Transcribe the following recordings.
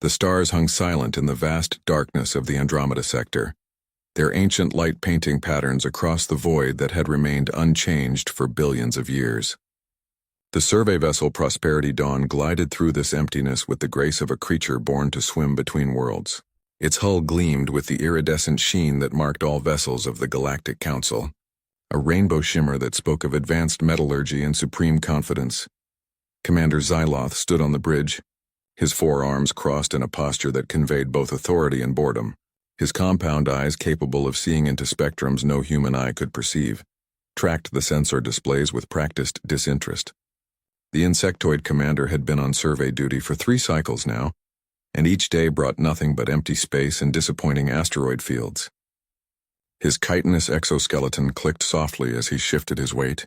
The stars hung silent in the vast darkness of the Andromeda sector, their ancient light painting patterns across the void that had remained unchanged for billions of years. The survey vessel Prosperity Dawn glided through this emptiness with the grace of a creature born to swim between worlds. Its hull gleamed with the iridescent sheen that marked all vessels of the Galactic Council, a rainbow shimmer that spoke of advanced metallurgy and supreme confidence. Commander Xyloth stood on the bridge, his forearms crossed in a posture that conveyed both authority and boredom, his compound eyes capable of seeing into spectrums no human eye could perceive, tracked the sensor displays with practiced disinterest. The insectoid commander had been on survey duty for 3 cycles now, and each day brought nothing but empty space and disappointing asteroid fields. His chitinous exoskeleton clicked softly as he shifted his weight,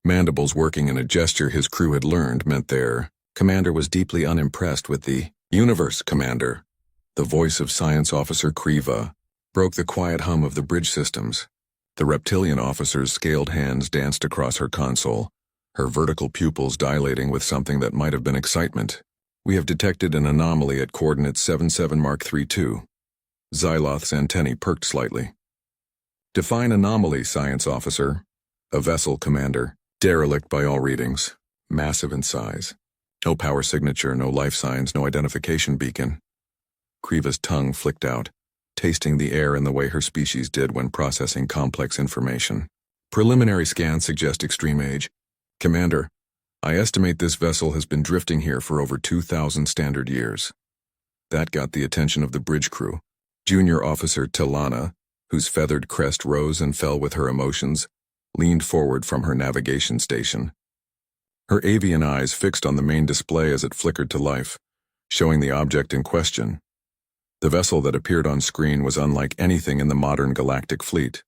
mandibles working in a gesture his crew had learned meant their commander was deeply unimpressed with the universe commander. The voice of Science Officer Kriva broke the quiet hum of the bridge systems. The reptilian officer's scaled hands danced across her console, her vertical pupils dilating with something that might have been excitement. We have detected an anomaly at coordinates 77 Mark 32. Xyloth's antennae perked slightly. Define anomaly, Science Officer. A vessel, Commander. Derelict by all readings. Massive in size. No power signature, no life signs, no identification beacon. Kriva's tongue flicked out, tasting the air in the way her species did when processing complex information. Preliminary scans suggest extreme age. Commander, I estimate this vessel has been drifting here for over 2,000 standard years. That got the attention of the bridge crew. Junior Officer Talana, whose feathered crest rose and fell with her emotions, leaned forward from her navigation station. Her avian eyes fixed on the main display as it flickered to life, showing the object in question. The vessel that appeared on screen was unlike anything in the modern galactic fleet.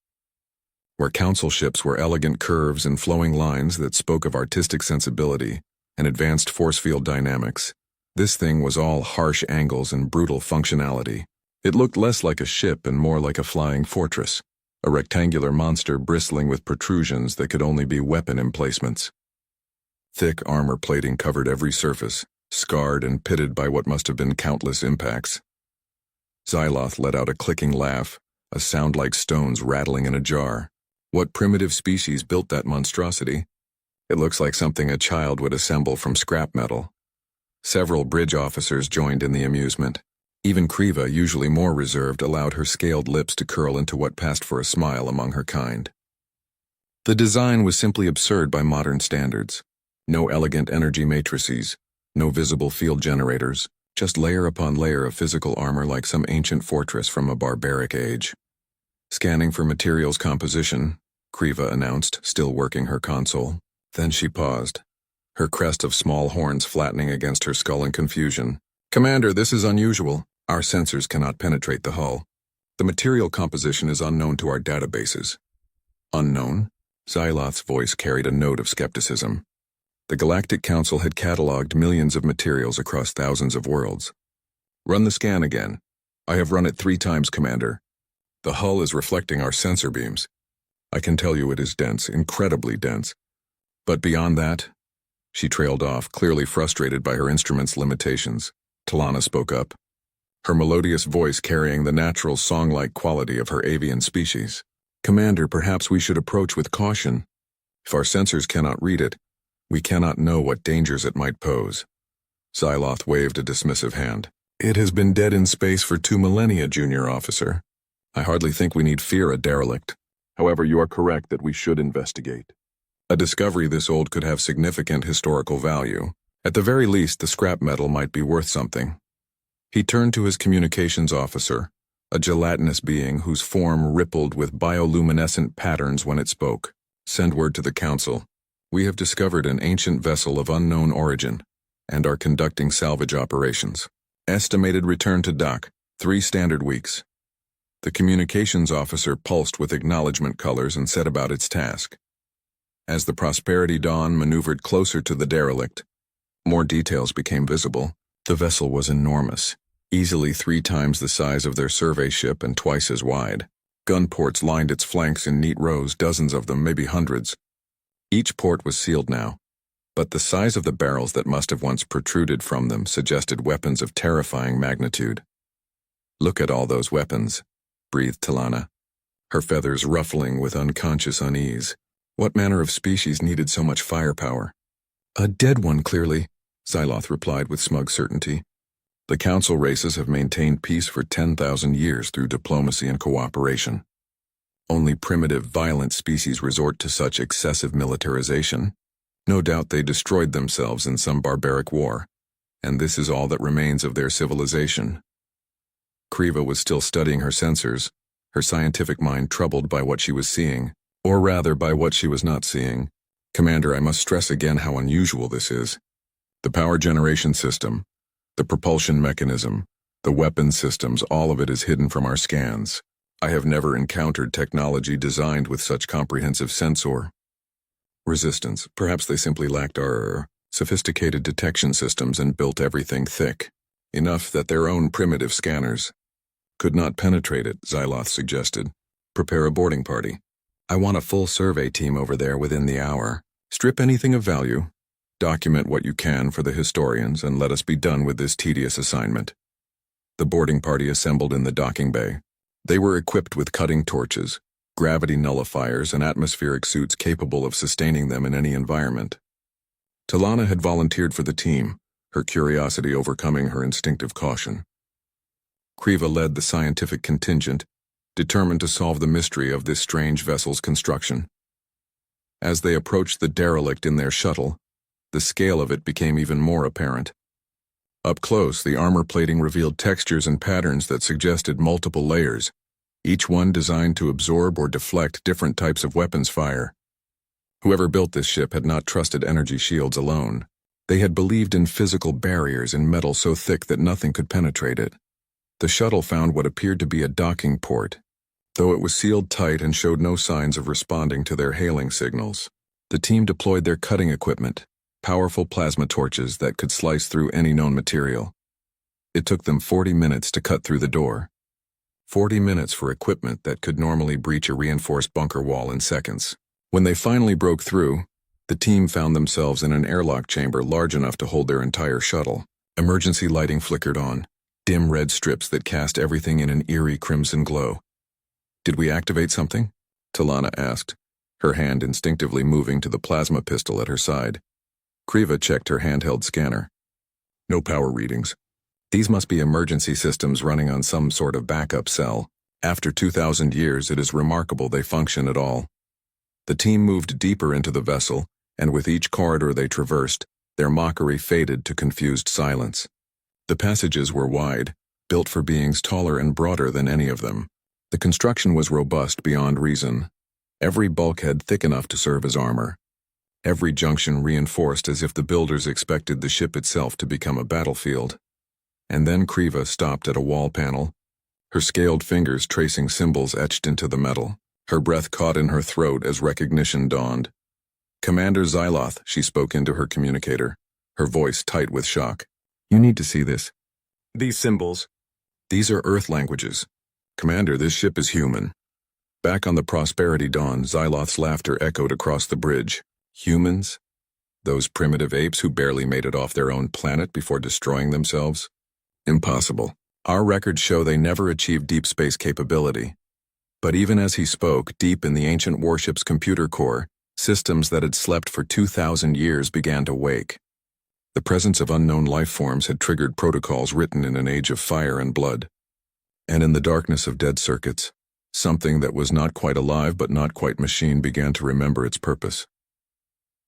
Where council ships were elegant curves and flowing lines that spoke of artistic sensibility and advanced force field dynamics, this thing was all harsh angles and brutal functionality. It looked less like a ship and more like a flying fortress, a rectangular monster bristling with protrusions that could only be weapon emplacements. Thick armor plating covered every surface, scarred and pitted by what must have been countless impacts. Xyloth let out a clicking laugh, a sound like stones rattling in a jar. What primitive species built that monstrosity? It looks like something a child would assemble from scrap metal. Several bridge officers joined in the amusement. Even Kriva, usually more reserved, allowed her scaled lips to curl into what passed for a smile among her kind. The design was simply absurd by modern standards. No elegant energy matrices, no visible field generators, just layer upon layer of physical armor like some ancient fortress from a barbaric age. Scanning for materials composition, Kriva announced, still working her console. Then she paused, her crest of small horns flattening against her skull in confusion. Commander, this is unusual. Our sensors cannot penetrate the hull. The material composition is unknown to our databases. Unknown? Xyloth's voice carried a note of skepticism. The Galactic Council had cataloged millions of materials across thousands of worlds. Run the scan again. I have run it 3 times, Commander. The hull is reflecting our sensor beams. I can tell you it is dense, incredibly dense. But beyond that, she trailed off, clearly frustrated by her instrument's limitations. Talana spoke up, her melodious voice carrying the natural song-like quality of her avian species. Commander, perhaps we should approach with caution. If our sensors cannot read it, we cannot know what dangers it might pose. Xyloth waved a dismissive hand. It has been dead in space for 2 millennia, Junior Officer. I hardly think we need fear a derelict. However, you are correct that we should investigate. A discovery this old could have significant historical value. At the very least, the scrap metal might be worth something. He turned to his communications officer, a gelatinous being whose form rippled with bioluminescent patterns when it spoke. Send word to the Council. We have discovered an ancient vessel of unknown origin and are conducting salvage operations. Estimated return to dock, 3 standard weeks. The communications officer pulsed with acknowledgement colors and set about its task. As the Prosperity Dawn maneuvered closer to the derelict, more details became visible. The vessel was enormous, easily 3 times the size of their survey ship and twice as wide. Gun ports lined its flanks in neat rows, dozens of them, maybe hundreds. Each port was sealed now, but the size of the barrels that must have once protruded from them suggested weapons of terrifying magnitude. "Look at all those weapons," breathed T'Lana, her feathers ruffling with unconscious unease. What manner of species needed so much firepower? "A dead one, clearly," Xyloth replied with smug certainty. "The council races have maintained peace for 10,000 years through diplomacy and cooperation. Only primitive, violent species resort to such excessive militarization. No doubt they destroyed themselves in some barbaric war, and this is all that remains of their civilization." Kriva was still studying her sensors, her scientific mind troubled by what she was seeing, or rather by what she was not seeing. "Commander, I must stress again how unusual this is. The power generation system, the propulsion mechanism, the weapons systems, all of it is hidden from our scans. I have never encountered technology designed with such comprehensive sensor resistance. Perhaps they simply lacked our sophisticated detection systems and built everything thick, enough that their own primitive scanners could not penetrate it," Xyloth suggested. "Prepare a boarding party. I want a full survey team over there within the hour. Strip anything of value, document what you can for the historians, and let us be done with this tedious assignment." The boarding party assembled in the docking bay. They were equipped with cutting torches, gravity nullifiers, and atmospheric suits capable of sustaining them in any environment. T'Lana had volunteered for the team, her curiosity overcoming her instinctive caution. Kriva led the scientific contingent, determined to solve the mystery of this strange vessel's construction. As they approached the derelict in their shuttle, the scale of it became even more apparent. Up close, the armor plating revealed textures and patterns that suggested multiple layers, each one designed to absorb or deflect different types of weapons fire. Whoever built this ship had not trusted energy shields alone. They had believed in physical barriers in metal so thick that nothing could penetrate it. The shuttle found what appeared to be a docking port, though it was sealed tight and showed no signs of responding to their hailing signals. The team deployed their cutting equipment, powerful plasma torches that could slice through any known material. It took them 40 minutes to cut through the door. 40 minutes for equipment that could normally breach a reinforced bunker wall in seconds. When they finally broke through, the team found themselves in an airlock chamber large enough to hold their entire shuttle. Emergency lighting flickered on, dim red strips that cast everything in an eerie crimson glow. "Did we activate something?" T'Lana asked, her hand instinctively moving to the plasma pistol at her side. Kriva checked her handheld scanner. "No power readings. These must be emergency systems running on some sort of backup cell. After 2,000 years, it is remarkable they function at all." The team moved deeper into the vessel, and with each corridor they traversed, their mockery faded to confused silence. The passages were wide, built for beings taller and broader than any of them. The construction was robust beyond reason. Every bulkhead thick enough to serve as armor. Every junction reinforced as if the builders expected the ship itself to become a battlefield. And then Kriva stopped at a wall panel, her scaled fingers tracing symbols etched into the metal. Her breath caught in her throat as recognition dawned. "Commander Xyloth," she spoke into her communicator, her voice tight with shock. "You need to see this. These symbols. These are Earth languages. Commander, this ship is human." Back on the Prosperity Dawn, Xyloth's laughter echoed across the bridge. Humans? Those primitive apes who barely made it off their own planet before destroying themselves? Impossible. Our records show they never achieved deep space capability. But even as he spoke, deep in the ancient warship's computer core, systems that had slept for 2,000 years began to wake. The presence of unknown life forms had triggered protocols written in an age of fire and blood. And in the darkness of dead circuits, something that was not quite alive but not quite machine began to remember its purpose.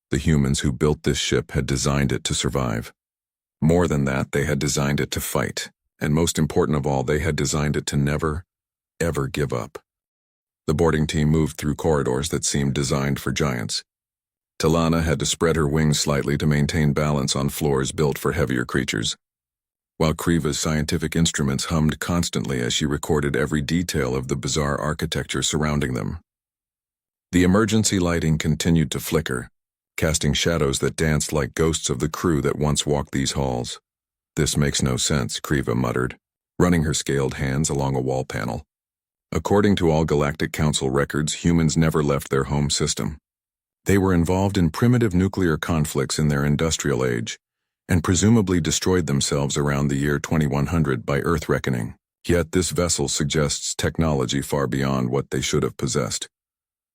The humans who built this ship had designed it to survive. More than that, they had designed it to fight, and most important of all, they had designed it to never, ever give up. The boarding team moved through corridors that seemed designed for giants. T'Lana had to spread her wings slightly to maintain balance on floors built for heavier creatures, while Kriva's scientific instruments hummed constantly as she recorded every detail of the bizarre architecture surrounding them. The emergency lighting continued to flicker, casting shadows that danced like ghosts of the crew that once walked these halls. "This makes no sense," Kriva muttered, running her scaled hands along a wall panel. "According to all Galactic Council records, humans never left their home system. They were involved in primitive nuclear conflicts in their industrial age, and presumably destroyed themselves around the year 2100 by Earth reckoning. Yet this vessel suggests technology far beyond what they should have possessed.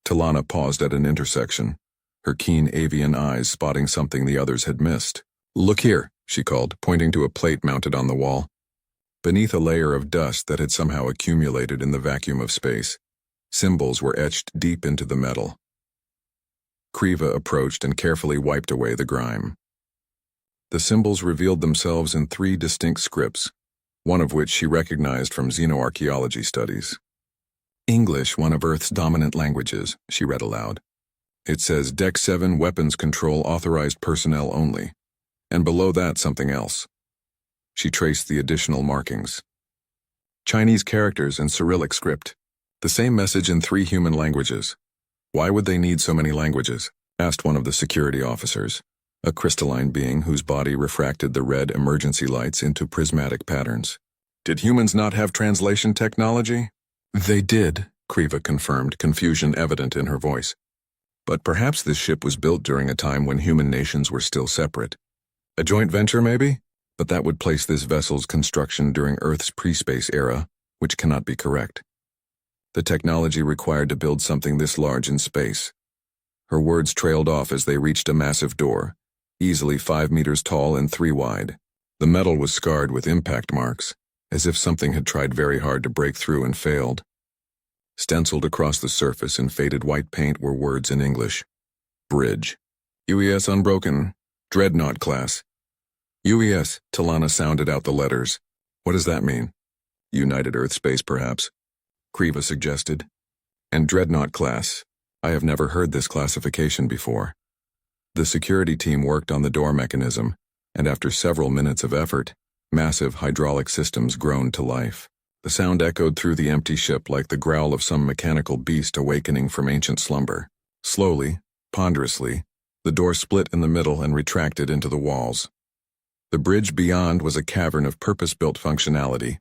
Talana paused at an intersection, her keen avian eyes spotting something the others had missed. "Look here," she called, pointing to a plate mounted on the wall. Beneath a layer of dust that had somehow accumulated in the vacuum of space, symbols were etched deep into the metal. Kriva approached and carefully wiped away the grime. The symbols revealed themselves in 3 distinct scripts, one of which she recognized from xenoarchaeology studies. "English, one of Earth's dominant languages," she read aloud. "It says Deck 7 weapons control authorized personnel only, and below that something else." She traced the additional markings. Chinese characters and Cyrillic script. The same message in 3 human languages. "Why would they need so many languages?" asked one of the security officers, a crystalline being whose body refracted the red emergency lights into prismatic patterns. "Did humans not have translation technology?" "They did," Kriva confirmed, confusion evident in her voice. "But perhaps this ship was built during a time when human nations were still separate. A joint venture, maybe? But that would place this vessel's construction during Earth's pre-space era, which cannot be correct. The technology required to build something this large in space." Her words trailed off as they reached a massive door, easily 5 meters tall and 3 wide. The metal was scarred with impact marks, as if something had tried very hard to break through and failed. Stenciled across the surface in faded white paint were words in English. "Bridge. UES Unbroken. Dreadnought class." "UES," Talana sounded out the letters. "What does that mean?" "United Earth Space, perhaps," Kriva suggested. "And Dreadnought class. I have never heard this classification before." The security team worked on the door mechanism, and after several minutes of effort, massive hydraulic systems groaned to life. The sound echoed through the empty ship like the growl of some mechanical beast awakening from ancient slumber. Slowly, ponderously, the door split in the middle and retracted into the walls. The bridge beyond was a cavern of purpose-built functionality.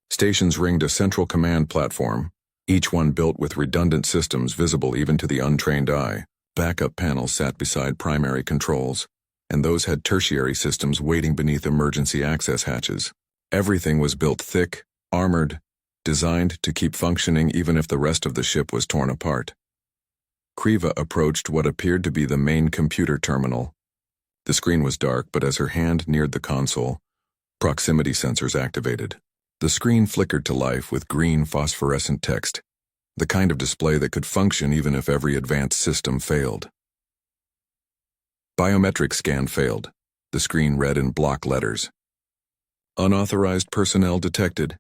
Stations ringed a central command platform, each one built with redundant systems visible even to the untrained eye. Backup panels sat beside primary controls, and those had tertiary systems waiting beneath emergency access hatches. Everything was built thick, armored, designed to keep functioning even if the rest of the ship was torn apart. Kriva approached what appeared to be the main computer terminal. The screen was dark, but as her hand neared the console, proximity sensors activated. The screen flickered to life with green phosphorescent text, the kind of display that could function even if every advanced system failed. Biometric scan failed, the screen read in block letters. "Unauthorized personnel detected."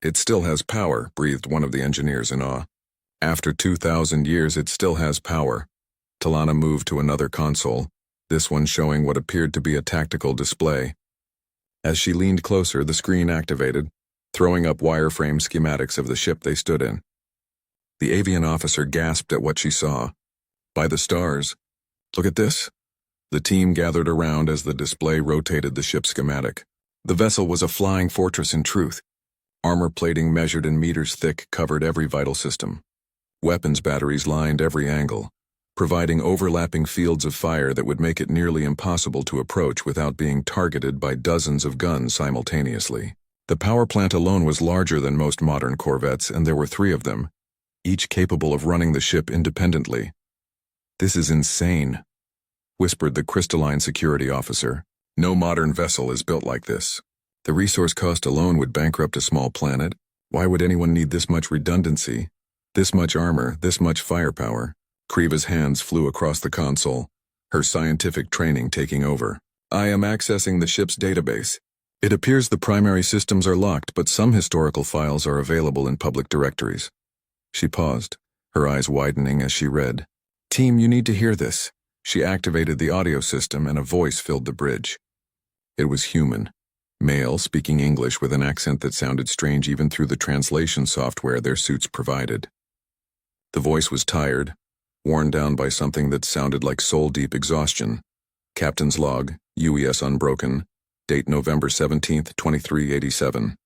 "It still has power," breathed one of the engineers in awe. "After 2,000 years, it still has power." Talana moved to another console, this one showing what appeared to be a tactical display. As she leaned closer, the screen activated, throwing up wireframe schematics of the ship they stood in. The avian officer gasped at what she saw. "By the stars. Look at this." The team gathered around as the display rotated the ship's schematic. The vessel was a flying fortress in truth. Armor plating measured in meters thick covered every vital system. Weapons batteries lined every angle, providing overlapping fields of fire that would make it nearly impossible to approach without being targeted by dozens of guns simultaneously. The power plant alone was larger than most modern corvettes, and there were 3 of them, each capable of running the ship independently. "This is insane," whispered the crystalline security officer. "No modern vessel is built like this. The resource cost alone would bankrupt a small planet. Why would anyone need this much redundancy? This much armor, this much firepower?" Kriva's hands flew across the console, her scientific training taking over. "I am accessing the ship's database. It appears the primary systems are locked, but some historical files are available in public directories." She paused, her eyes widening as she read. "Team, you need to hear this." She activated the audio system and a voice filled the bridge. It was human, male, speaking English with an accent that sounded strange even through the translation software their suits provided. The voice was tired, worn down by something that sounded like soul-deep exhaustion. "Captain's log, UES Unbroken, date November 17th, 2387.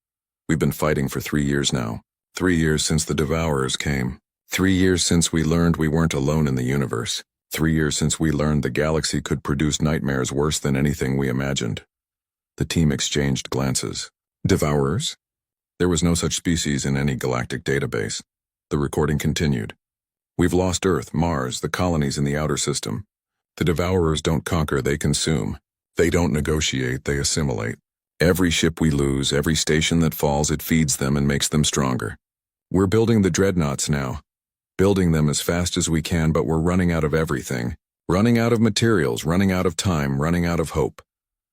We've been fighting for 3 years now. 3 years since the Devourers came. 3 years since we learned we weren't alone in the universe. 3 years since we learned the galaxy could produce nightmares worse than anything we imagined. The team exchanged glances. Devourers? There was no such species in any galactic database. The recording continued. We've lost Earth, Mars, the colonies in the outer system. The Devourers don't conquer, they consume. They don't negotiate, they assimilate. Every ship we lose, every station that falls, it feeds them and makes them stronger. We're building the dreadnoughts now. Building them as fast as we can, but we're running out of everything. Running out of materials, running out of time, running out of hope.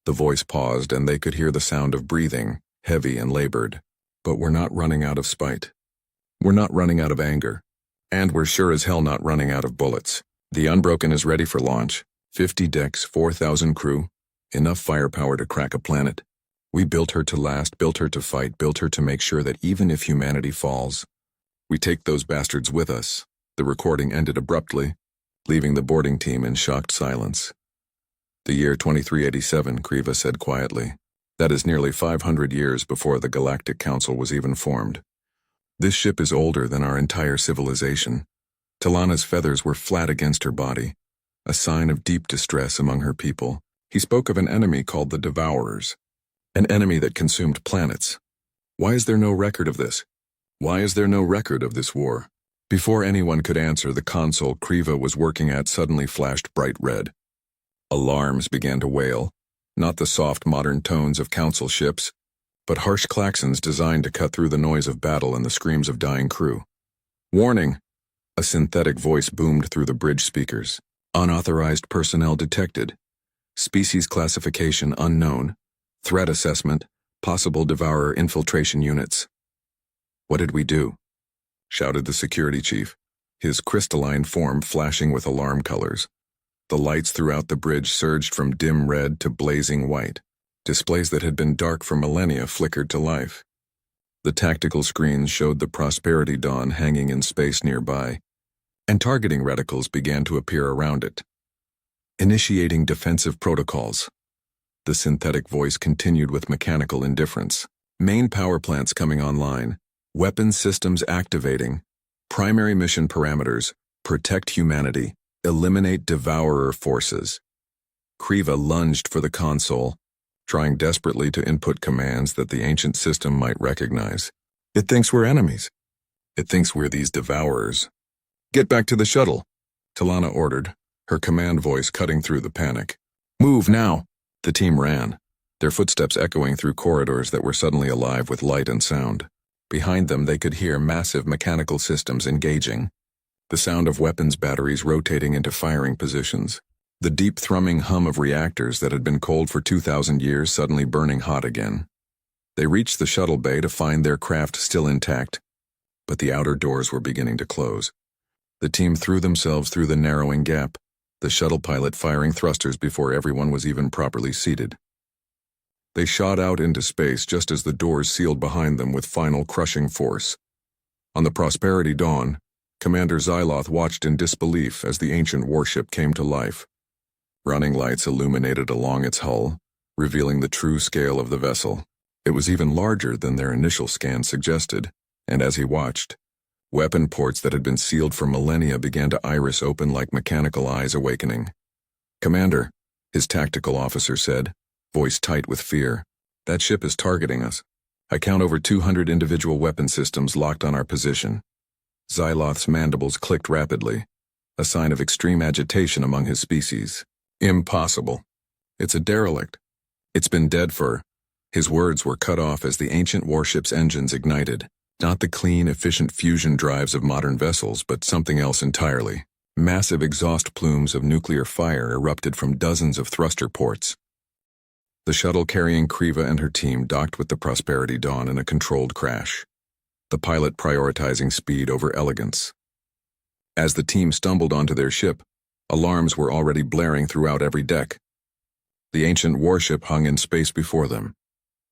The voice paused and they could hear the sound of breathing, heavy and labored. But we're not running out of spite. We're not running out of anger. And we're sure as hell not running out of bullets. The Unbroken is ready for launch. 50 decks, 4,000 crew. Enough firepower to crack a planet. We built her to last, built her to fight, built her to make sure that even if humanity falls, we take those bastards with us. The recording ended abruptly, leaving the boarding team in shocked silence. The year 2387, Kriva said quietly. That is nearly 500 years before the Galactic Council was even formed. This ship is older than our entire civilization. Talana's feathers were flat against her body, a sign of deep distress among her people. He spoke of an enemy called the Devourers, an enemy that consumed planets. Why is there no record of this? Why is there no record of this war? Before anyone could answer, the console Kriva was working at suddenly flashed bright red. Alarms began to wail, not the soft modern tones of council ships, but harsh klaxons designed to cut through the noise of battle and the screams of dying crew. Warning! A synthetic voice boomed through the bridge speakers. Unauthorized personnel detected. Species classification unknown. Threat assessment, possible devourer infiltration units. What did we do? Shouted the security chief, his crystalline form flashing with alarm colors. The lights throughout the bridge surged from dim red to blazing white. Displays that had been dark for millennia flickered to life. The tactical screens showed the Prosperity Dawn hanging in space nearby, and targeting reticles began to appear around it. Initiating defensive protocols. The synthetic voice continued with mechanical indifference. Main power plants coming online. Weapons systems activating. Primary mission parameters. Protect humanity. Eliminate devourer forces. Kriva lunged for the console, trying desperately to input commands that the ancient system might recognize. It thinks we're enemies. It thinks we're these devourers. Get back to the shuttle, Talana ordered, her command voice cutting through the panic. Move now! The team ran, their footsteps echoing through corridors that were suddenly alive with light and sound. Behind them they could hear massive mechanical systems engaging, the sound of weapons batteries rotating into firing positions, the deep thrumming hum of reactors that had been cold for 2,000 years suddenly burning hot again. They reached the shuttle bay to find their craft still intact, but the outer doors were beginning to close. The team threw themselves through the narrowing gap, the shuttle pilot firing thrusters before everyone was even properly seated. They shot out into space just as the doors sealed behind them with final crushing force. On the Prosperity Dawn, Commander Xyloth watched in disbelief as the ancient warship came to life. Running lights illuminated along its hull, revealing the true scale of the vessel. It was even larger than their initial scan suggested, and as he watched, weapon ports that had been sealed for millennia began to iris open like mechanical eyes awakening. Commander, his tactical officer said, voice tight with fear, that ship is targeting us. I count over 200 individual weapon systems locked on our position. Xyloth's mandibles clicked rapidly, a sign of extreme agitation among his species. Impossible. It's a derelict. It's been dead for... His words were cut off as the ancient warship's engines ignited. Not the clean, efficient fusion drives of modern vessels, but something else entirely. Massive exhaust plumes of nuclear fire erupted from dozens of thruster ports. The shuttle carrying Kriva and her team docked with the Prosperity Dawn in a controlled crash, the pilot prioritizing speed over elegance. As the team stumbled onto their ship, alarms were already blaring throughout every deck. The ancient warship hung in space before them,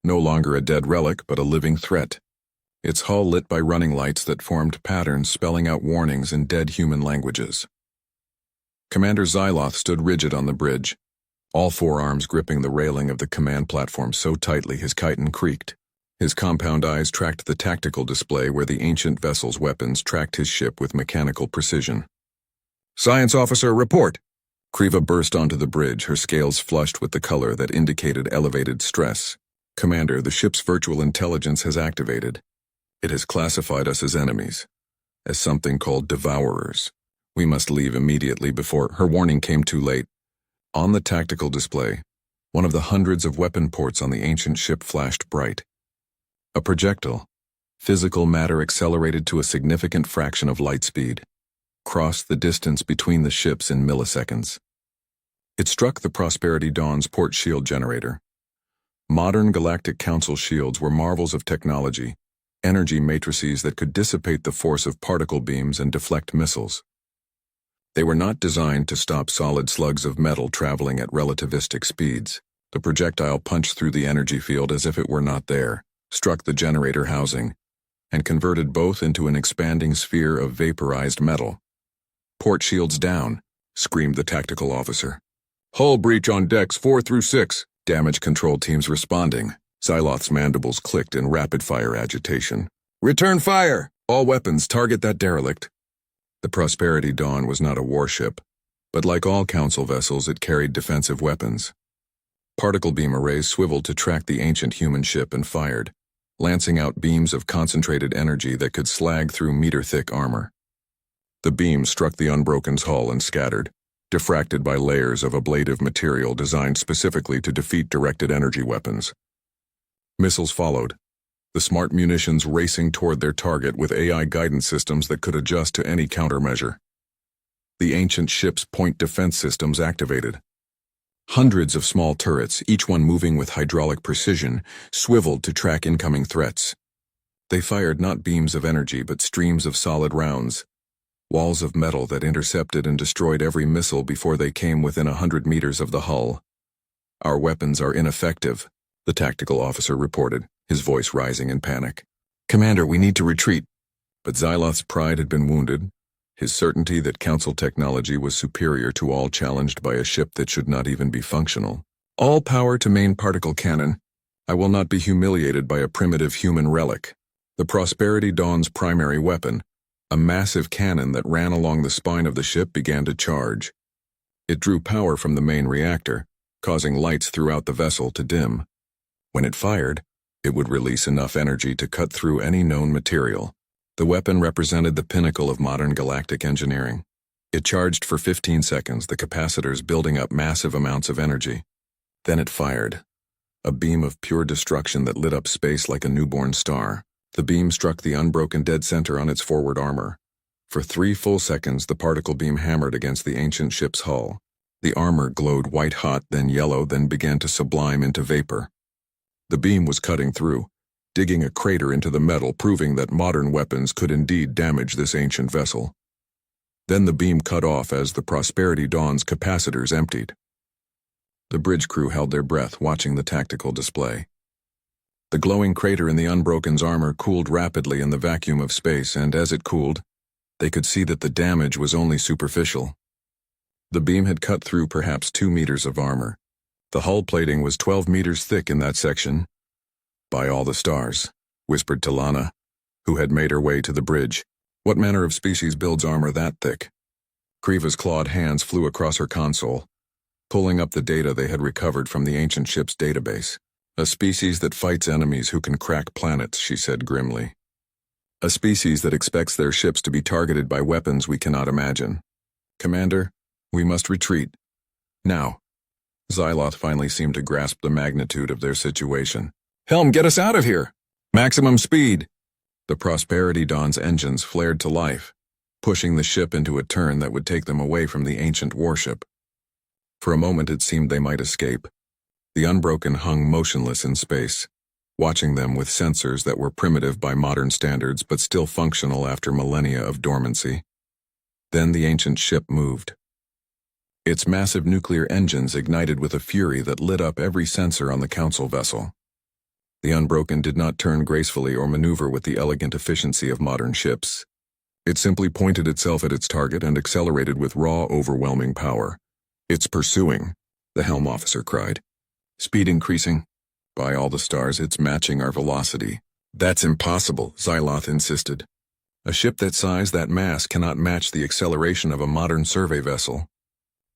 no longer a dead relic but a living threat, its hull lit by running lights that formed patterns spelling out warnings in dead human languages. Commander Xyloth stood rigid on the bridge, all four arms gripping the railing of the command platform so tightly his chiton creaked. His compound eyes tracked the tactical display where the ancient vessel's weapons tracked his ship with mechanical precision. Science officer, report! Kriva burst onto the bridge, her scales flushed with the color that indicated elevated stress. Commander, the ship's virtual intelligence has activated. It has classified us as enemies, as something called devourers. We must leave immediately before her warning came too late. On the tactical display, one of the hundreds of weapon ports on the ancient ship flashed bright. A projectile, physical matter accelerated to a significant fraction of light speed, crossed the distance between the ships in milliseconds. It struck the Prosperity Dawn's port shield generator. Modern Galactic Council shields were marvels of technology, energy matrices that could dissipate the force of particle beams and deflect missiles. They were not designed to stop solid slugs of metal traveling at relativistic speeds. The projectile punched through the energy field as if it were not there, struck the generator housing, and converted both into an expanding sphere of vaporized metal. "Port shields down," screamed the tactical officer. "Hull breach on decks 4 through 6. Damage control teams responding. Xyloth's mandibles clicked in rapid-fire agitation. "Return fire! All weapons target that derelict." The Prosperity Dawn was not a warship, but like all Council vessels, it carried defensive weapons. Particle beam arrays swiveled to track the ancient human ship and fired, lancing out beams of concentrated energy that could slag through meter-thick armor. The beam struck the Unbroken's hull and scattered, diffracted by layers of ablative material designed specifically to defeat directed energy weapons. Missiles followed, the smart munitions racing toward their target with AI guidance systems that could adjust to any countermeasure. The ancient ship's point defense systems activated. Hundreds of small turrets, each one moving with hydraulic precision, swiveled to track incoming threats. They fired not beams of energy but streams of solid rounds, walls of metal that intercepted and destroyed every missile before they came within 100 meters of the hull. "Our weapons are ineffective," the tactical officer reported, his voice rising in panic. "Commander, we need to retreat." But Xyloth's pride had been wounded, his certainty that Council technology was superior to all challenged by a ship that should not even be functional. "All power to main particle cannon. I will not be humiliated by a primitive human relic." The Prosperity Dawn's primary weapon, a massive cannon that ran along the spine of the ship, began to charge. It drew power from the main reactor, causing lights throughout the vessel to dim. When it fired, it would release enough energy to cut through any known material. The weapon represented the pinnacle of modern galactic engineering. It charged for 15 seconds, the capacitors building up massive amounts of energy. Then it fired, a beam of pure destruction that lit up space like a newborn star. The beam struck the Unbroken dead center on its forward armor. For 3 full seconds, the particle beam hammered against the ancient ship's hull. The armor glowed white-hot, then yellow, then began to sublime into vapor. The beam was cutting through, digging a crater into the metal, proving that modern weapons could indeed damage this ancient vessel. Then the beam cut off as the Prosperity Dawn's capacitors emptied. The bridge crew held their breath, watching the tactical display. The glowing crater in the Unbroken's armor cooled rapidly in the vacuum of space, and as it cooled, they could see that the damage was only superficial. The beam had cut through perhaps 2 meters of armor. The hull plating was 12 meters thick in that section. "By all the stars," whispered Talana, who had made her way to the bridge. "What manner of species builds armor that thick?" Kriva's clawed hands flew across her console, pulling up the data they had recovered from the ancient ship's database. "A species that fights enemies who can crack planets," she said grimly. "A species that expects their ships to be targeted by weapons we cannot imagine. Commander, we must retreat. Now." Xyloth finally seemed to grasp the magnitude of their situation. "Helm, get us out of here! Maximum speed!" The Prosperity Dawn's engines flared to life, pushing the ship into a turn that would take them away from the ancient warship. For a moment it seemed they might escape. The Unbroken hung motionless in space, watching them with sensors that were primitive by modern standards but still functional after millennia of dormancy. Then the ancient ship moved. Its massive nuclear engines ignited with a fury that lit up every sensor on the Council vessel. The Unbroken did not turn gracefully or maneuver with the elegant efficiency of modern ships. It simply pointed itself at its target and accelerated with raw, overwhelming power. "It's pursuing," the helm officer cried. "Speed increasing. By all the stars, it's matching our velocity." "That's impossible," Xyloth insisted. A ship that size, that mass, cannot match the acceleration of a modern survey vessel.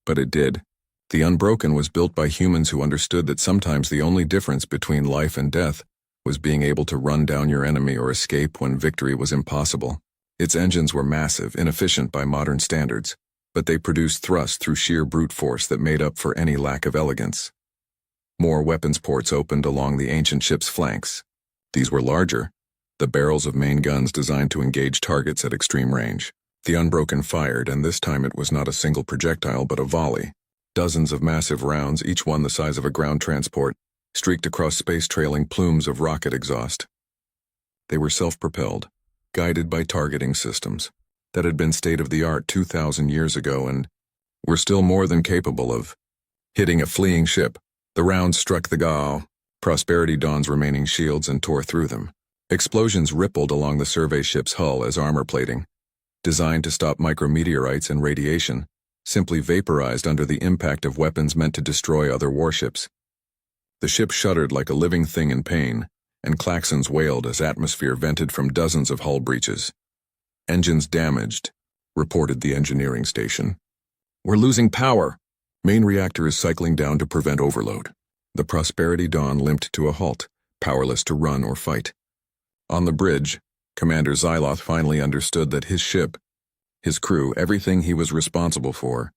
But it did. The Unbroken was built by humans who understood that sometimes the only difference between life and death was being able to run down your enemy or escape when victory was impossible. Its engines were massive, inefficient by modern standards, but they produced thrust through sheer brute force that made up for any lack of elegance. More weapons ports opened along the ancient ship's flanks. These were larger, the barrels of main guns designed to engage targets at extreme range. The Unbroken fired, and this time it was not a single projectile but a volley. Dozens of massive rounds, each one the size of a ground transport, streaked across space, trailing plumes of rocket exhaust. They were self-propelled, guided by targeting systems that had been state-of-the-art 2,000 years ago and were still more than capable of hitting a fleeing ship. The rounds struck the Prosperity Dawn's remaining shields and tore through them. Explosions rippled along the survey ship's hull as armor plating, designed to stop micrometeorites and radiation, simply vaporized under the impact of weapons meant to destroy other warships. The ship shuddered like a living thing in pain, and klaxons wailed as atmosphere vented from dozens of hull breaches. "Engines damaged," reported the engineering station. "We're losing power. Main reactor is cycling down to prevent overload." The Prosperity Dawn limped to a halt, powerless to run or fight. On the bridge, Commander Xyloth finally understood that his ship, his crew, everything he was responsible for,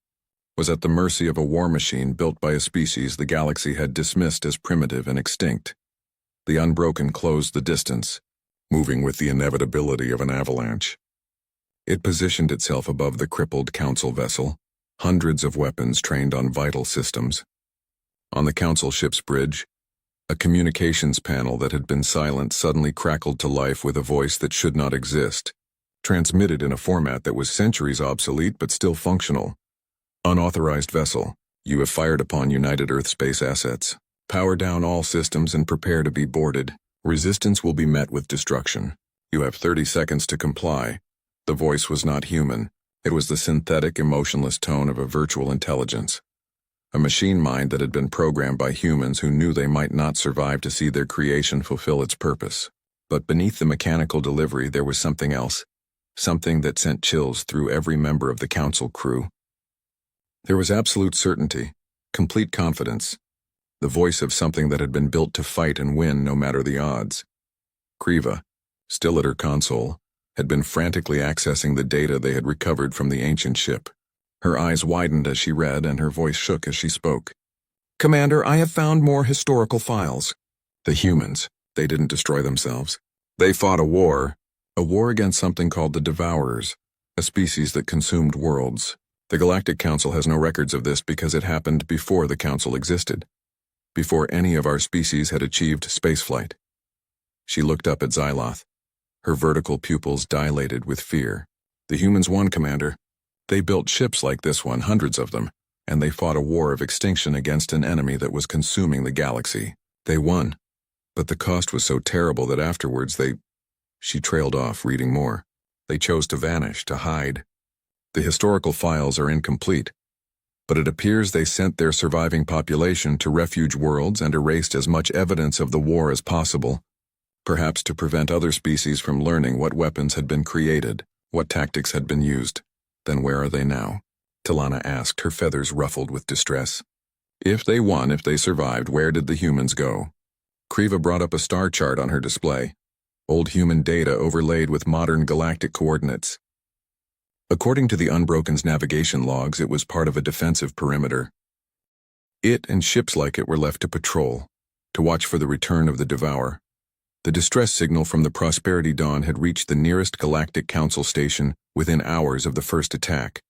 was at the mercy of a war machine built by a species the galaxy had dismissed as primitive and extinct. The Unbroken closed the distance, moving with the inevitability of an avalanche. It positioned itself above the crippled Council vessel, hundreds of weapons trained on vital systems. On the Council ship's bridge, a communications panel that had been silent suddenly crackled to life with a voice that should not exist, transmitted in a format that was centuries obsolete but still functional. "Unauthorized vessel, you have fired upon United Earth space assets. Power down all systems and prepare to be boarded. Resistance will be met with destruction. You have 30 seconds to comply." The voice was not human. It was the synthetic, emotionless tone of a virtual intelligence. A machine mind that had been programmed by humans who knew they might not survive to see their creation fulfill its purpose. But beneath the mechanical delivery there was something else, something that sent chills through every member of the Council crew. There was absolute certainty, complete confidence, the voice of something that had been built to fight and win no matter the odds. Kriva, still at her console, had been frantically accessing the data they had recovered from the ancient ship. Her eyes widened as she read, and her voice shook as she spoke. "Commander, I have found more historical files." The humans, they didn't destroy themselves. They fought a war against something called the Devourers, a species that consumed worlds. The Galactic Council has no records of this because it happened before the Council existed, before any of our species had achieved spaceflight. She looked up at Xyloth. Her vertical pupils dilated with fear. "The humans won, Commander. They built ships like this one, hundreds of them, and they fought a war of extinction against an enemy that was consuming the galaxy. They won. But the cost was so terrible that afterwards She trailed off, reading more. "They chose to vanish, to hide. The historical files are incomplete, but it appears they sent their surviving population to refuge worlds and erased as much evidence of the war as possible, perhaps to prevent other species from learning what weapons had been created, what tactics had been used. Then where are they now?" Talana asked, her feathers ruffled with distress. "If they won, if they survived, where did the humans go?" Kriva brought up a star chart on her display, old human data overlaid with modern galactic coordinates. According to the Unbroken's navigation logs, it was part of a defensive perimeter. It and ships like it were left to patrol, to watch for the return of the Devourer. The distress signal from the Prosperity Dawn had reached the nearest Galactic Council station within hours of the first attack.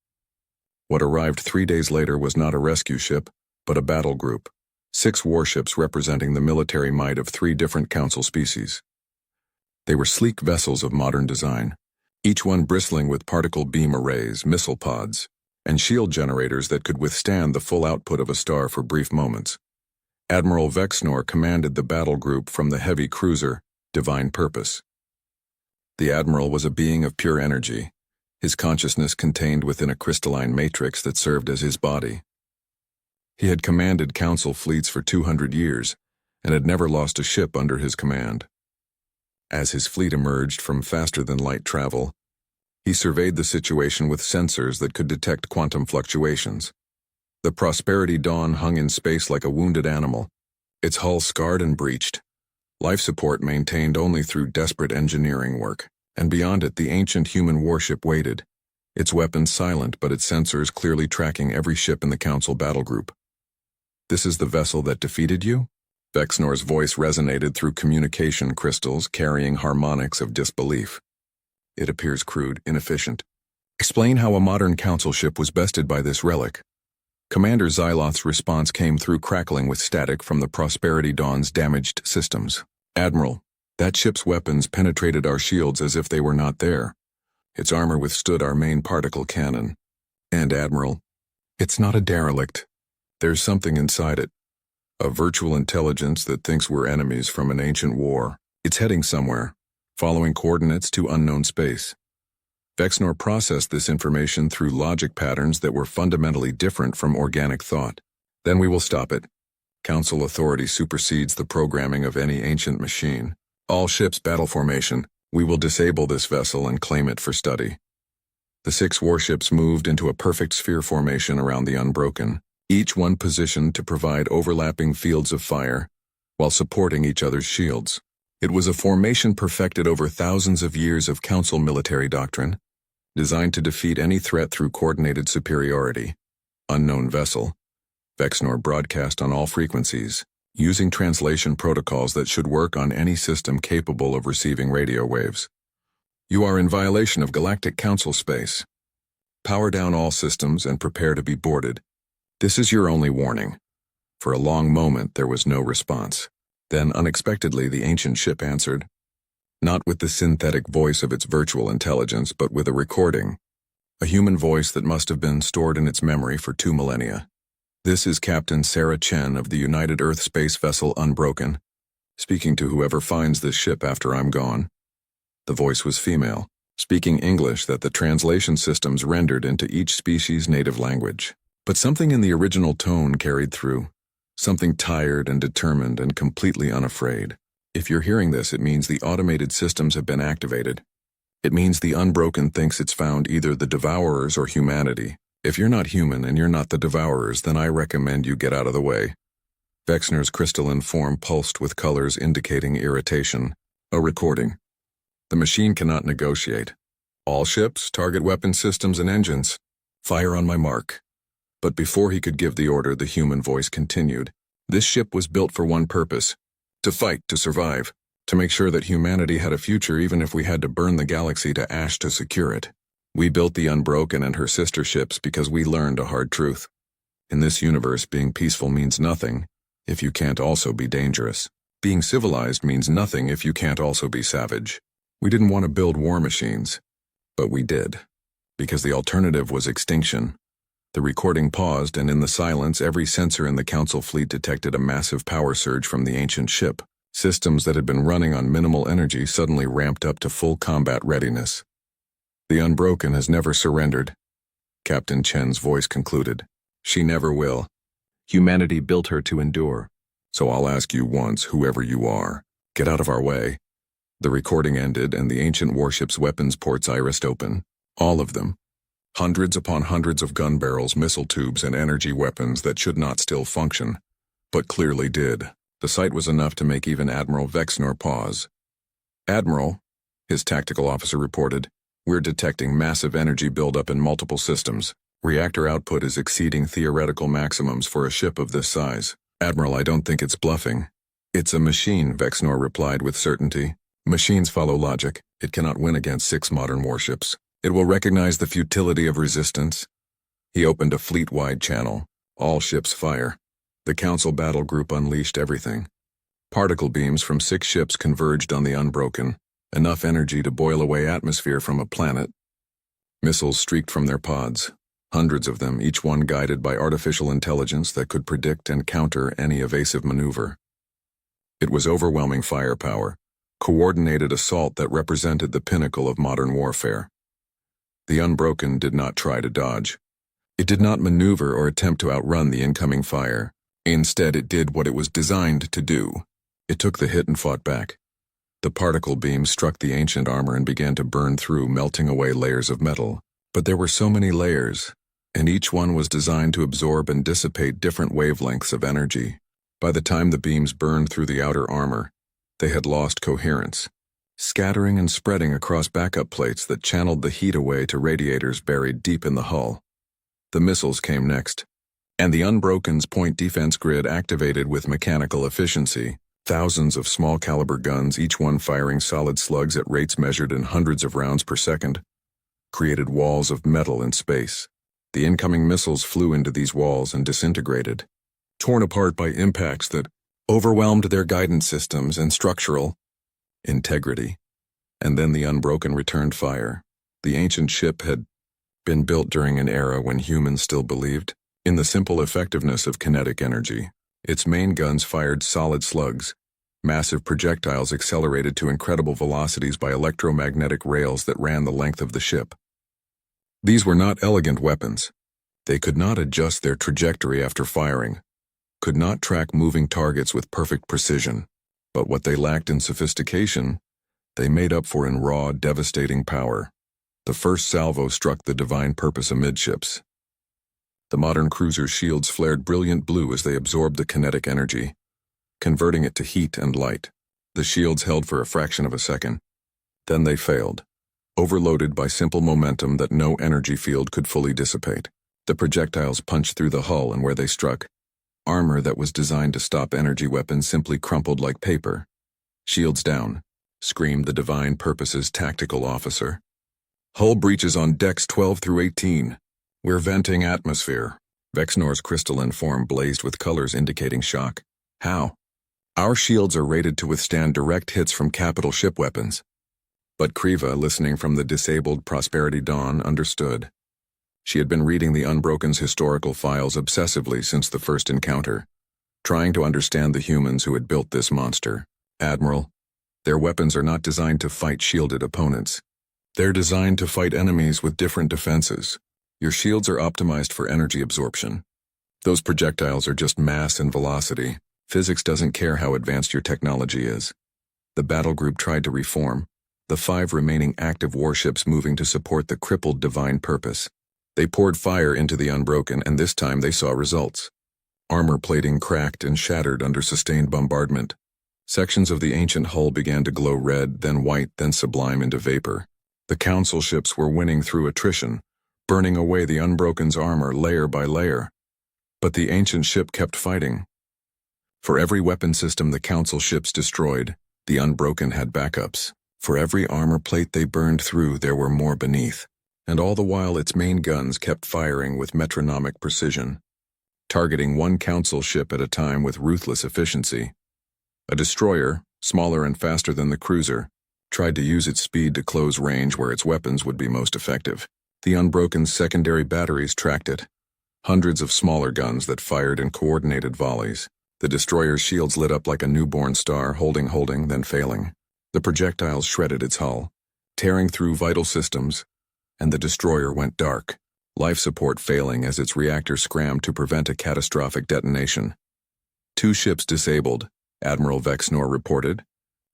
What arrived 3 days later was not a rescue ship, but a battle group, 6 warships representing the military might of 3 different Council species. They were sleek vessels of modern design, each one bristling with particle beam arrays, missile pods, and shield generators that could withstand the full output of a star for brief moments. Admiral Vexnor commanded the battle group from the heavy cruiser, Divine Purpose. The Admiral was a being of pure energy, his consciousness contained within a crystalline matrix that served as his body. He had commanded Council fleets for 200 years, and had never lost a ship under his command. As his fleet emerged from faster-than-light travel, He surveyed the situation with sensors that could detect quantum fluctuations. The Prosperity Dawn hung in space like a wounded animal, its hull scarred and breached. Life support maintained only through desperate engineering work, and beyond it the ancient human warship waited, its weapons silent but its sensors clearly tracking every ship in the Council battle group. "This is the vessel that defeated you?" Vexnor's voice resonated through communication crystals carrying harmonics of disbelief. "It appears crude, inefficient. Explain how a modern Council ship was bested by this relic." Commander Xyloth's response came through crackling with static from the Prosperity Dawn's damaged systems. "Admiral, that ship's weapons penetrated our shields as if they were not there. Its armor withstood our main particle cannon. And Admiral, it's not a derelict. There's something inside it. A virtual intelligence that thinks we're enemies from an ancient war. It's heading somewhere, following coordinates to unknown space." Vexnor processed this information through logic patterns that were fundamentally different from organic thought. "Then we will stop it. Council authority supersedes the programming of any ancient machine. All ships battle formation. We will disable this vessel and claim it for study." The 6 warships moved into a perfect sphere formation around the Unbroken, each one positioned to provide overlapping fields of fire, while supporting each other's shields. It was a formation perfected over thousands of years of Council military doctrine, designed to defeat any threat through coordinated superiority. Unknown vessel. Vexnor broadcast on all frequencies, using translation protocols that should work on any system capable of receiving radio waves. "You are in violation of Galactic Council space. Power down all systems and prepare to be boarded. This is your only warning." For a long moment there was no response. Then unexpectedly the ancient ship answered, not with the synthetic voice of its virtual intelligence, but with a recording, a human voice that must have been stored in its memory for 2 millennia. "This is Captain Sarah Chen of the United Earth space vessel Unbroken, speaking to whoever finds this ship after I'm gone." The voice was female, speaking English that the translation systems rendered into each species' native language. But something in the original tone carried through, something tired and determined and completely unafraid. "If you're hearing this, it means the automated systems have been activated. It means the Unbroken thinks it's found either the Devourers or humanity. If you're not human and you're not the Devourers, then I recommend you get out of the way." Vexnor's crystalline form pulsed with colors indicating irritation. A recording. "The machine cannot negotiate. All ships, target weapon systems and engines. Fire on my mark." But before he could give the order, the human voice continued. "This ship was built for one purpose. To fight, to survive. To make sure that humanity had a future even if we had to burn the galaxy to ash to secure it. We built the Unbroken and her sister ships because we learned a hard truth. In this universe, being peaceful means nothing if you can't also be dangerous. Being civilized means nothing if you can't also be savage. We didn't want to build war machines, but we did. Because the alternative was extinction." The recording paused, and in the silence every sensor in the Council fleet detected a massive power surge from the ancient ship. Systems that had been running on minimal energy suddenly ramped up to full combat readiness. "The Unbroken has never surrendered," Captain Chen's voice concluded. "She never will. Humanity built her to endure. So I'll ask you once, whoever you are, get out of our way." The recording ended, and the ancient warship's weapons ports irised open. All of them. Hundreds upon hundreds of gun barrels, missile tubes, and energy weapons that should not still function, but clearly did. The sight was enough to make even Admiral Vexnor pause. "Admiral," his tactical officer reported, "we're detecting massive energy buildup in multiple systems. Reactor output is exceeding theoretical maximums for a ship of this size." "Admiral, I don't think it's bluffing." "It's a machine," Vexnor replied with certainty. "Machines follow logic. It cannot win against 6 modern warships. It will recognize the futility of resistance." He opened a fleet-wide channel. All ships fire. The Council battle group unleashed everything. Particle beams from 6 ships converged on the Unbroken, enough energy to boil away atmosphere from a planet. Missiles streaked from their pods, hundreds of them, each one guided by artificial intelligence that could predict and counter any evasive maneuver. It was overwhelming firepower, coordinated assault that represented the pinnacle of modern warfare. The Unbroken did not try to dodge. It did not maneuver or attempt to outrun the incoming fire. Instead, it did what it was designed to do. It took the hit and fought back. The particle beam struck the ancient armor and began to burn through, melting away layers of metal. But there were so many layers, and each one was designed to absorb and dissipate different wavelengths of energy. By the time the beams burned through the outer armor, they had lost coherence, scattering and spreading across backup plates that channeled the heat away to radiators buried deep in the hull. The missiles came next, and the Unbroken's point defense grid activated with mechanical efficiency. Thousands of small-caliber guns, each one firing solid slugs at rates measured in hundreds of rounds per second, created walls of metal in space. The incoming missiles flew into these walls and disintegrated, torn apart by impacts that overwhelmed their guidance systems and structural integrity. And then the Unbroken returned fire. The ancient ship had been built during an era when humans still believed in the simple effectiveness of kinetic energy. Its main guns fired solid slugs, massive projectiles accelerated to incredible velocities by electromagnetic rails that ran the length of the ship. These were not elegant weapons. They could not adjust their trajectory after firing, could not track moving targets with perfect precision, but what they lacked in sophistication, they made up for in raw, devastating power. The first salvo struck the divine purpose amidships. The modern cruiser's shields flared brilliant blue as they absorbed the kinetic energy, converting it to heat and light. The shields held for a fraction of a second. Then they failed, overloaded by simple momentum that no energy field could fully dissipate. The projectiles punched through the hull, and where they struck, armor that was designed to stop energy weapons simply crumpled like paper. "Shields down," screamed the divine purpose's tactical officer. "Hull breaches on decks 12 through 18. We're venting atmosphere." Vexnor's crystalline form blazed with colors indicating shock. "How?" "Our shields are rated to withstand direct hits from capital ship weapons." But Kriva, listening from the disabled Prosperity Dawn, understood. She had been reading the Unbroken's historical files obsessively since the first encounter, trying to understand the humans who had built this monster. "Admiral, their weapons are not designed to fight shielded opponents. They're designed to fight enemies with different defenses. Your shields are optimized for energy absorption. Those projectiles are just mass and velocity. Physics doesn't care how advanced your technology is." The battle group tried to reform, the 5 remaining active warships moving to support the crippled divine purpose. They poured fire into the Unbroken, and this time they saw results. Armor plating cracked and shattered under sustained bombardment. Sections of the ancient hull began to glow red, then white, then sublime into vapor. The Council ships were winning through attrition, burning away the Unbroken's armor layer by layer. But the ancient ship kept fighting. For every weapon system the Council ships destroyed, the Unbroken had backups. For every armor plate they burned through, there were more beneath. And all the while its main guns kept firing with metronomic precision, targeting one Council ship at a time with ruthless efficiency. A destroyer, smaller and faster than the cruiser, tried to use its speed to close range where its weapons would be most effective. The Unbroken's secondary batteries tracked it, hundreds of smaller guns that fired in coordinated volleys. The destroyer's shields lit up like a newborn star, holding, then failing. The projectiles shredded its hull, tearing through vital systems, and the destroyer went dark, life support failing as its reactor scrammed to prevent a catastrophic detonation. 2 ships disabled, Admiral Vexnor reported,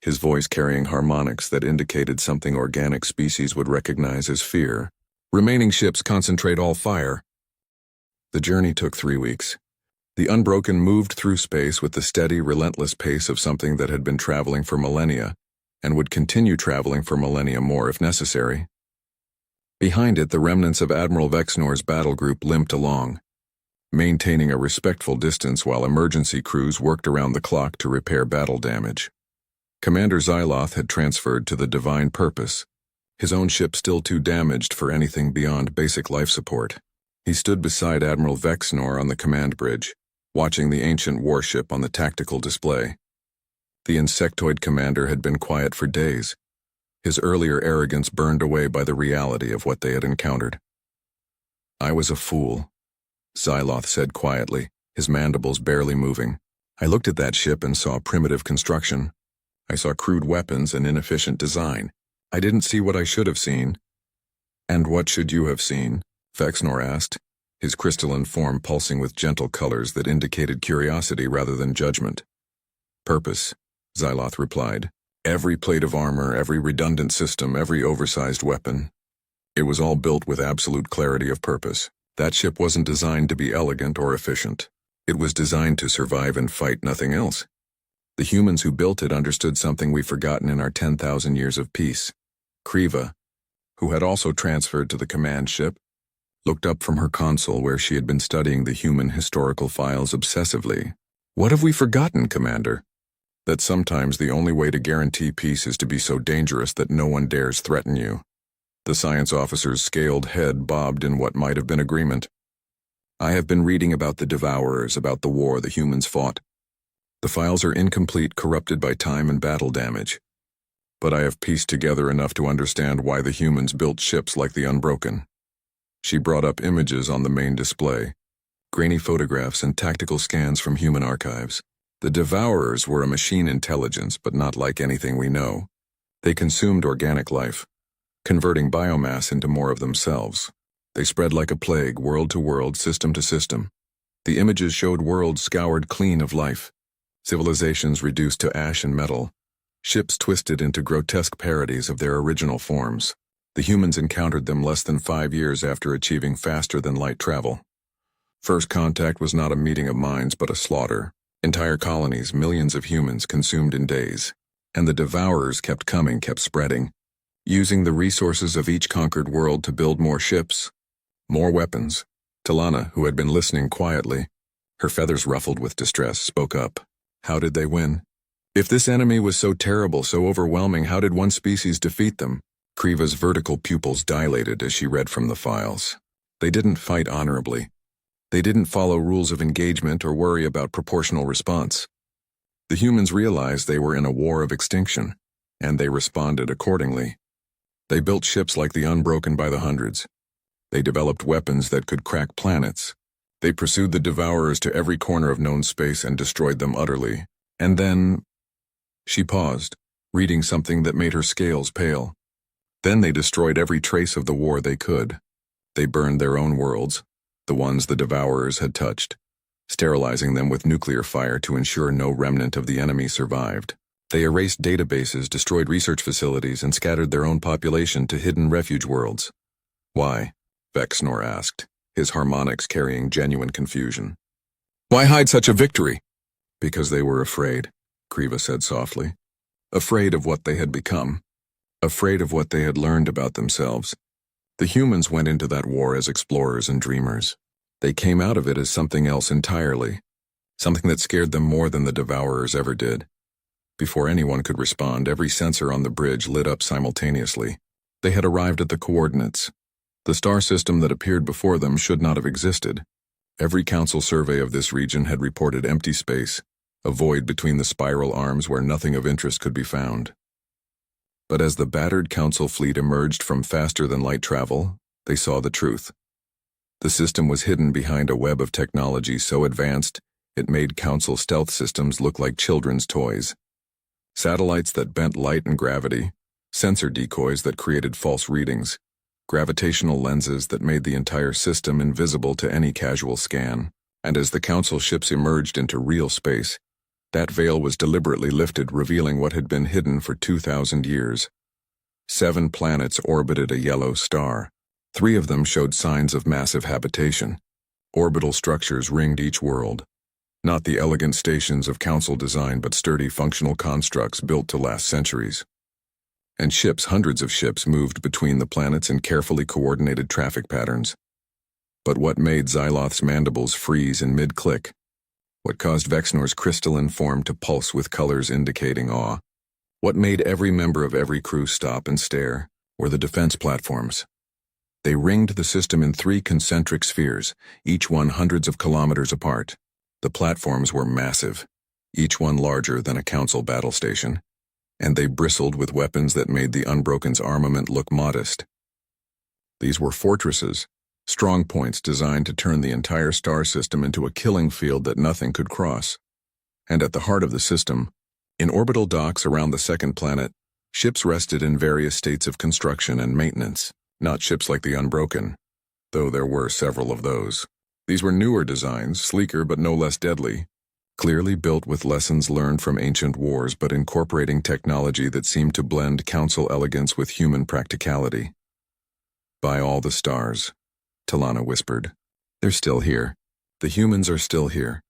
his voice carrying harmonics that indicated something organic species would recognize as fear. "Remaining ships concentrate all fire." The journey took 3 weeks. The Unbroken moved through space with the steady, relentless pace of something that had been traveling for millennia, and would continue traveling for millennia more if necessary. Behind it, the remnants of Admiral Vexnor's battle group limped along, maintaining a respectful distance while emergency crews worked around the clock to repair battle damage. Commander Xyloth had transferred to the Divine Purpose, his own ship still too damaged for anything beyond basic life support. He stood beside Admiral Vexnor on the command bridge, watching the ancient warship on the tactical display. The insectoid commander had been quiet for days, his earlier arrogance burned away by the reality of what they had encountered. "I was a fool," Xyloth said quietly, his mandibles barely moving. "I looked at that ship and saw primitive construction. I saw crude weapons and inefficient design. I didn't see what I should have seen." "And what should you have seen?" Vexnor asked, his crystalline form pulsing with gentle colors that indicated curiosity rather than judgment. "Purpose," Xyloth replied. Every plate of armor, every redundant system, every oversized weapon. It was all built with absolute clarity of purpose. That ship wasn't designed to be elegant or efficient. It was designed to survive and fight, nothing else. The humans who built it understood something we've forgotten in our 10,000 years of peace. Kriva, who had also transferred to the command ship, looked up from her console where she had been studying the human historical files obsessively. "What have we forgotten, Commander?" "That sometimes the only way to guarantee peace is to be so dangerous that no one dares threaten you." The science officer's scaled head bobbed in what might have been agreement. "I have been reading about the Devourers, about the war the humans fought. The files are incomplete, corrupted by time and battle damage. But I have pieced together enough to understand why the humans built ships like the Unbroken." She brought up images on the main display, grainy photographs and tactical scans from human archives. The Devourers were a machine intelligence, but not like anything we know. They consumed organic life, converting biomass into more of themselves. They spread like a plague, world to world, system to system. The images showed worlds scoured clean of life, civilizations reduced to ash and metal, ships twisted into grotesque parodies of their original forms. The humans encountered them less than 5 years after achieving faster-than-light travel. First contact was not a meeting of minds, but a slaughter. Entire colonies, millions of humans consumed in days. And the Devourers kept coming, kept spreading, using the resources of each conquered world to build more ships, more weapons. Talana, who had been listening quietly, her feathers ruffled with distress, spoke up. How did they win? If this enemy was so terrible, so overwhelming, how did one species defeat them? Kriva's vertical pupils dilated as she read from the files. They didn't fight honorably. They didn't follow rules of engagement or worry about proportional response. The humans realized they were in a war of extinction, and they responded accordingly. They built ships like the Unbroken by the hundreds. They developed weapons that could crack planets. They pursued the Devourers to every corner of known space and destroyed them utterly. And then... She paused, reading something that made her scales pale. Then they destroyed every trace of the war they could. They burned their own worlds, the ones the Devourers had touched, sterilizing them with nuclear fire to ensure no remnant of the enemy survived. They erased databases, destroyed research facilities, and scattered their own population to hidden refuge worlds. Why? Vexnor asked, his harmonics carrying genuine confusion. Why hide such a victory? Because they were afraid, Kriva said softly. Afraid of what they had become. Afraid of what they had learned about themselves. The humans went into that war as explorers and dreamers. They came out of it as something else entirely, something that scared them more than the Devourers ever did. Before anyone could respond, every sensor on the bridge lit up simultaneously. They had arrived at the coordinates. The star system that appeared before them should not have existed. Every council survey of this region had reported empty space, a void between the spiral arms where nothing of interest could be found. But as the battered council fleet emerged from faster-than-light travel, they saw the truth. The system was hidden behind a web of technology so advanced it made council stealth systems look like children's toys. Satellites that bent light and gravity, sensor decoys that created false readings, gravitational lenses that made the entire system invisible to any casual scan. And as the council ships emerged into real space, that veil was deliberately lifted, revealing what had been hidden for 2,000 years. 7 planets orbited a yellow star. 3 of them showed signs of massive habitation. Orbital structures ringed each world. Not the elegant stations of council design, but sturdy functional constructs built to last centuries. And ships, hundreds of ships, moved between the planets in carefully coordinated traffic patterns. But what made Xyloth's mandibles freeze in mid-click? What caused Vexnor's crystalline form to pulse with colors indicating awe? What made every member of every crew stop and stare were the defense platforms. They ringed the system in 3 concentric spheres, each one hundreds of kilometers apart. The platforms were massive, each one larger than a council battle station, and they bristled with weapons that made the Unbroken's armament look modest. These were fortresses, strong points designed to turn the entire star system into a killing field that nothing could cross. And at the heart of the system, in orbital docks around the second planet, ships rested in various states of construction and maintenance, not ships like the Unbroken, though there were several of those. These were newer designs, sleeker but no less deadly, clearly built with lessons learned from ancient wars but incorporating technology that seemed to blend council elegance with human practicality. "By all the stars," Talana whispered. "They're still here. The humans are still here."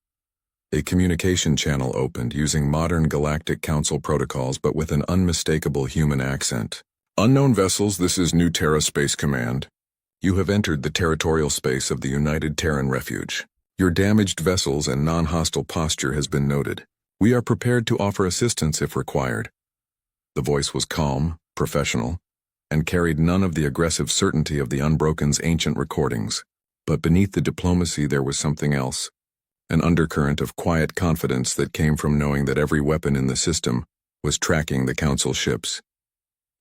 A communication channel opened using modern Galactic Council protocols but with an unmistakable human accent. "Unknown vessels, this is New Terra Space Command. You have entered the territorial space of the United Terran Refuge. Your damaged vessels and non-hostile posture has been noted. We are prepared to offer assistance if required." The voice was calm, professional, and carried none of the aggressive certainty of the Unbroken's ancient recordings. But beneath the diplomacy there was something else, an undercurrent of quiet confidence that came from knowing that every weapon in the system was tracking the Council ships.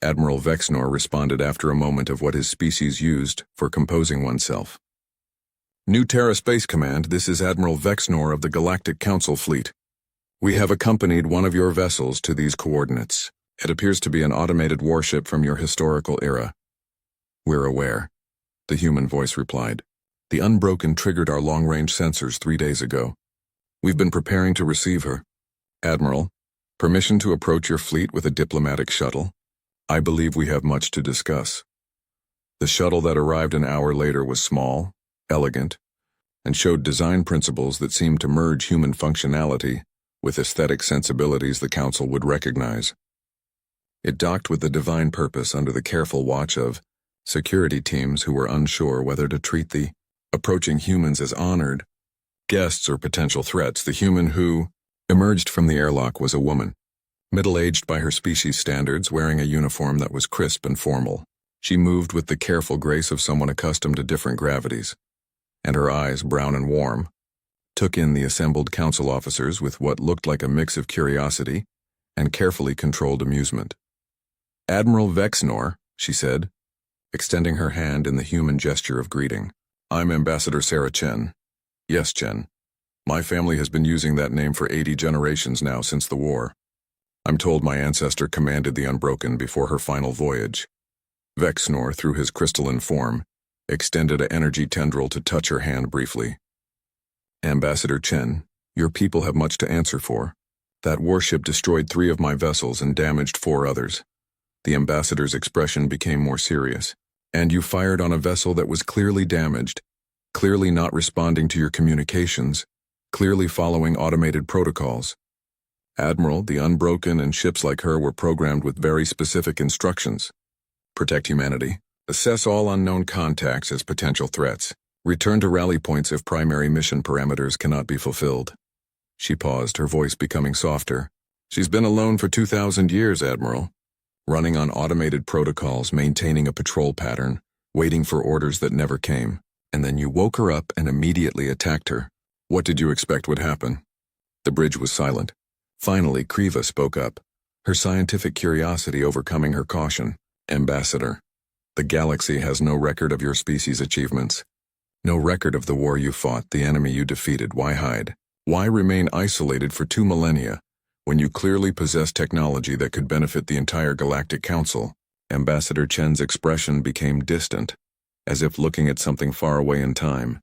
Admiral Vexnor responded after a moment of what his species used for composing oneself. "New Terra Space Command, this is Admiral Vexnor of the Galactic Council Fleet. We have accompanied one of your vessels to these coordinates. It appears to be an automated warship from your historical era." "We're aware," the human voice replied. "The Unbroken triggered our long-range sensors 3 days ago. We've been preparing to receive her. Admiral, permission to approach your fleet with a diplomatic shuttle? I believe we have much to discuss." The shuttle that arrived an hour later was small, elegant, and showed design principles that seemed to merge human functionality with aesthetic sensibilities the Council would recognize. It docked with the divine purpose under the careful watch of security teams who were unsure whether to treat the approaching humans as honored guests or potential threats. The human who emerged from the airlock was a woman, middle-aged by her species standards, wearing a uniform that was crisp and formal. She moved with the careful grace of someone accustomed to different gravities, and her eyes, brown and warm, took in the assembled council officers with what looked like a mix of curiosity and carefully controlled amusement. "Admiral Vexnor," she said, extending her hand in the human gesture of greeting. "I'm Ambassador Sarah Chen." "Yes, Chen. My family has been using that name for 80 generations now since the war. I'm told my ancestor commanded the Unbroken before her final voyage." Vexnor, through his crystalline form, extended an energy tendril to touch her hand briefly. "Ambassador Chen, your people have much to answer for. That warship destroyed 3 of my vessels and damaged 4 others." The ambassador's expression became more serious. "And you fired on a vessel that was clearly damaged, clearly not responding to your communications, clearly following automated protocols. Admiral, the Unbroken and ships like her were programmed with very specific instructions. Protect humanity. Assess all unknown contacts as potential threats. Return to rally points if primary mission parameters cannot be fulfilled." She paused, her voice becoming softer. "She's been alone for 2,000 years, Admiral. Running on automated protocols, maintaining a patrol pattern, waiting for orders that never came. And then you woke her up and immediately attacked her. What did you expect would happen?" The bridge was silent. Finally, Kriva spoke up, her scientific curiosity overcoming her caution. "Ambassador, the galaxy has no record of your species' achievements. No record of the war you fought, the enemy you defeated. Why hide? Why remain isolated for 2 millennia when you clearly possess technology that could benefit the entire Galactic Council?" Ambassador Chen's expression became distant, as if looking at something far away in time.